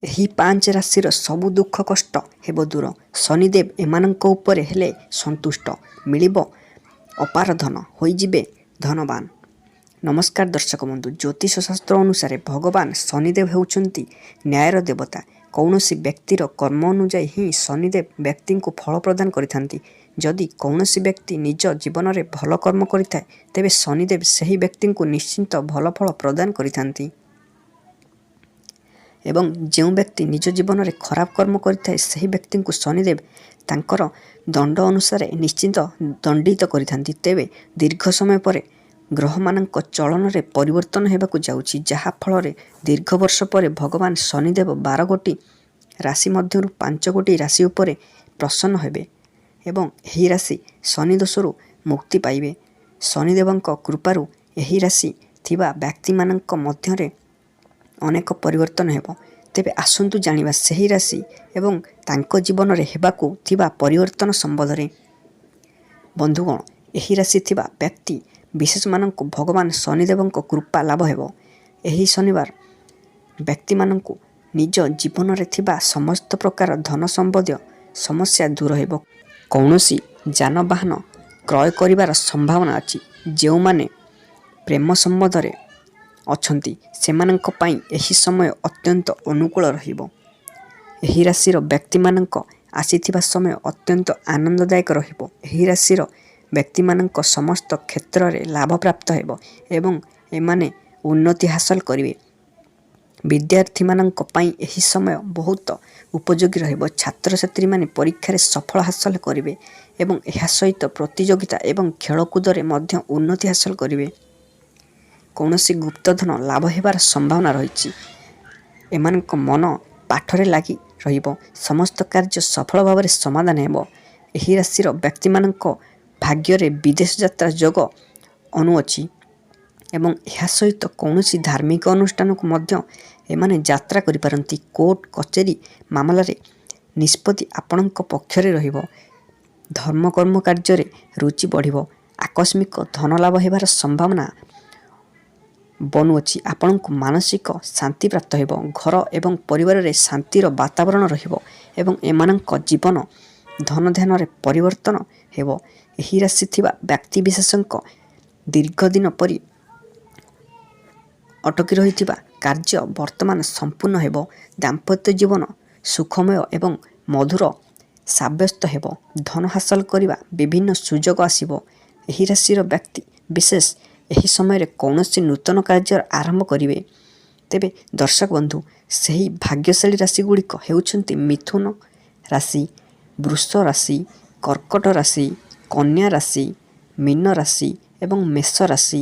ଏହି ପାଞ୍ଚ ରାଶିର ସବୁ ଦୁଃଖ କଷ୍ଟ ହେବ ଦୂର। ଶନିଦେବ ଏମାନଙ୍କ ଉପରେ ହେଲେ ସନ୍ତୁଷ୍ଟ। ମିଳିବ ଅପାର ଧନ, ହୋଇଯିବେ ଧନବାନ। ନମସ୍କାର ଦର୍ଶକ ବନ୍ଧୁ, ଜ୍ୟୋତିଷ ଶାସ୍ତ୍ର ଅନୁସାରେ ଭଗବାନ ଶନିଦେବ ହେଉଛନ୍ତି ନ୍ୟାୟର ଦେବତା। କୌଣସି ବ୍ୟକ୍ତିର କର୍ମ ଅନୁଯାୟୀ ହିଁ ଶନିଦେବ ବ୍ୟକ୍ତିଙ୍କୁ ଫଳ ପ୍ରଦାନ କରିଥାନ୍ତି। ଯଦି କୌଣସି ବ୍ୟକ୍ତି ନିଜ ଜୀବନରେ ଭଲ କର୍ମ କରିଥାଏ, ତେବେ ଶନିଦେବ ସେହି ବ୍ୟକ୍ତିଙ୍କୁ ନିଶ୍ଚିତ ଭଲ ଫଳ ପ୍ରଦାନ କରିଥାନ୍ତି। ଏବଂ ଯେଉଁ ବ୍ୟକ୍ତି ନିଜ ଜୀବନରେ ଖରାପ କର୍ମ କରିଥାଏ, ସେହି ବ୍ୟକ୍ତିଙ୍କୁ ଶନିଦେବ ତାଙ୍କର ଦଣ୍ଡ ଅନୁସାରେ ନିଶ୍ଚିତ ଦଣ୍ଡିତ କରିଥାନ୍ତି। ତେବେ ଦୀର୍ଘ ସମୟ ପରେ ଗ୍ରହମାନଙ୍କ ଚଳନରେ ପରିବର୍ତ୍ତନ ହେବାକୁ ଯାଉଛି, ଯାହା ଫଳରେ ଦୀର୍ଘ ବର୍ଷ ପରେ ଭଗବାନ ଶନିଦେବ 12 ଗୋଟି ରାଶି ମଧ୍ୟରୁ 5 ଗୋଟି ରାଶି ଉପରେ ପ୍ରସନ୍ନ ହେବେ ଏବଂ ଏହି ରାଶି ଶନି ଦୋଷରୁ ମୁକ୍ତି ପାଇବେ। ଶନିଦେବଙ୍କ କୃପାରୁ ଏହି ରାଶି ଥିବା ବ୍ୟକ୍ତିମାନଙ୍କ ମଧ୍ୟରେ ଅନେକ ପରିବର୍ତ୍ତନ ହେବ। ତେବେ ଆସନ୍ତୁ ଜାଣିବା ସେହି ରାଶି ଏବଂ ତାଙ୍କ ଜୀବନରେ ହେବାକୁ ଥିବା ପରିବର୍ତ୍ତନ ସମ୍ବନ୍ଧରେ। ବନ୍ଧୁଗଣ, ଏହି ରାଶି ଥିବା ବ୍ୟକ୍ତି ବିଶେଷମାନଙ୍କୁ ଭଗବାନ ଶନିଦେବଙ୍କ କୃପା ଲାଭ ହେବ। ଏହି ଶନିବାର ବ୍ୟକ୍ତିମାନଙ୍କୁ ନିଜ ଜୀବନରେ ଥିବା ସମସ୍ତ ପ୍ରକାର ଧନ ସମ୍ବନ୍ଧୀୟ ସମସ୍ୟା ଦୂର ହେବ। କୌଣସି ଯାନବାହନ କ୍ରୟ କରିବାର ସମ୍ଭାବନା ଅଛି। ଯେଉଁମାନେ ପ୍ରେମ ସମ୍ବନ୍ଧରେ ଅଛନ୍ତି, ସେମାନଙ୍କ ପାଇଁ ଏହି ସମୟ ଅତ୍ୟନ୍ତ ଅନୁକୂଳ ରହିବ। ଏହି ରାଶିର ବ୍ୟକ୍ତିମାନଙ୍କ ଆସିଥିବା ସମୟ ଅତ୍ୟନ୍ତ ଆନନ୍ଦଦାୟକ ରହିବ। ଏହି ରାଶିର ବ୍ୟକ୍ତିମାନଙ୍କ ସମସ୍ତ କ୍ଷେତ୍ରରେ ଲାଭ ପ୍ରାପ୍ତ ହେବ ଏବଂ ଏମାନେ ଉନ୍ନତି ହାସଲ କରିବେ। ବିଦ୍ୟାର୍ଥୀମାନଙ୍କ ପାଇଁ ଏହି ସମୟ ବହୁତ ଉପଯୋଗୀ ରହିବ। ଛାତ୍ରଛାତ୍ରୀମାନେ ପରୀକ୍ଷାରେ ସଫଳ ହାସଲ କରିବେ ଏବଂ ଏହା ସହିତ ପ୍ରତିଯୋଗିତା ଏବଂ ଖେଳକୁଦରେ ମଧ୍ୟ ଉନ୍ନତି ହାସଲ କରିବେ। କୌଣସି ଗୁପ୍ତଧନ ଲାଭ ହେବାର ସମ୍ଭାବନା ରହିଛି। ଏମାନଙ୍କ ମନ ପାଠରେ ଲାଗି ରହିବ। ସମସ୍ତ କାର୍ଯ୍ୟ ସଫଳ ଭାବରେ ସମାଧାନ ହେବ। ଏହି ରାଶିର ବ୍ୟକ୍ତିମାନଙ୍କ ଭାଗ୍ୟରେ ବିଦେଶ ଯାତ୍ରା ଯୋଗ ଅନୁଅଛି ଏବଂ ଏହା ସହିତ କୌଣସି ଧାର୍ମିକ ଅନୁଷ୍ଠାନକୁ ମଧ୍ୟ ଏମାନେ ଯାତ୍ରା କରିପାରନ୍ତି। କୋର୍ଟ କଚେରୀ ମାମଲାରେ ନିଷ୍ପତ୍ତି ଆପଣଙ୍କ ପକ୍ଷରେ ରହିବ। ଧର୍ମକର୍ମ କାର୍ଯ୍ୟରେ ରୁଚି ବଢ଼ିବ। ଆକସ୍ମିକ ଧନ ଲାଭ ହେବାର ସମ୍ଭାବନା ବନୁଅଛି। ଆପଣଙ୍କୁ ମାନସିକ ଶାନ୍ତି ପ୍ରାପ୍ତ ହେବ। ଘର ଏବଂ ପରିବାରରେ ଶାନ୍ତିର ବାତାବରଣ ରହିବ ଏବଂ ଏମାନଙ୍କ ଜୀବନ ଧନଧାନ୍ୟରେ ପରିବର୍ତ୍ତନ ହେବ। ଏହି ରାଶି ଥିବା ବ୍ୟକ୍ତିବିଶେଷଙ୍କ ଦୀର୍ଘ ଦିନ ପରି ଅଟକି ରହିଥିବା କାର୍ଯ୍ୟ ବର୍ତ୍ତମାନ ସମ୍ପୂର୍ଣ୍ଣ ହେବ। ଦାମ୍ପତ୍ୟ ଜୀବନ ସୁଖମୟ ଏବଂ ମଧୁର ସାବ୍ୟସ୍ତ ହେବ। ଧନ ହାସଲ କରିବା ବିଭିନ୍ନ ସୁଯୋଗ ଆସିବ। ଏହି ରାଶିର ବ୍ୟକ୍ତି ବିଶେଷ ଏହି ସମୟରେ କୌଣସି ନୂତନ କାର୍ଯ୍ୟ ଆରମ୍ଭ କରିବେ। ତେବେ ଦର୍ଶକ ବନ୍ଧୁ, ସେହି ଭାଗ୍ୟଶାଳୀ ରାଶିଗୁଡ଼ିକ ହେଉଛନ୍ତି ମିଥୁନ ରାଶି, ବୃଷ ରାଶି, କର୍କଟ ରାଶି, କନ୍ୟା ରାଶି, ମୀନ ରାଶି ଏବଂ ମେଷ ରାଶି।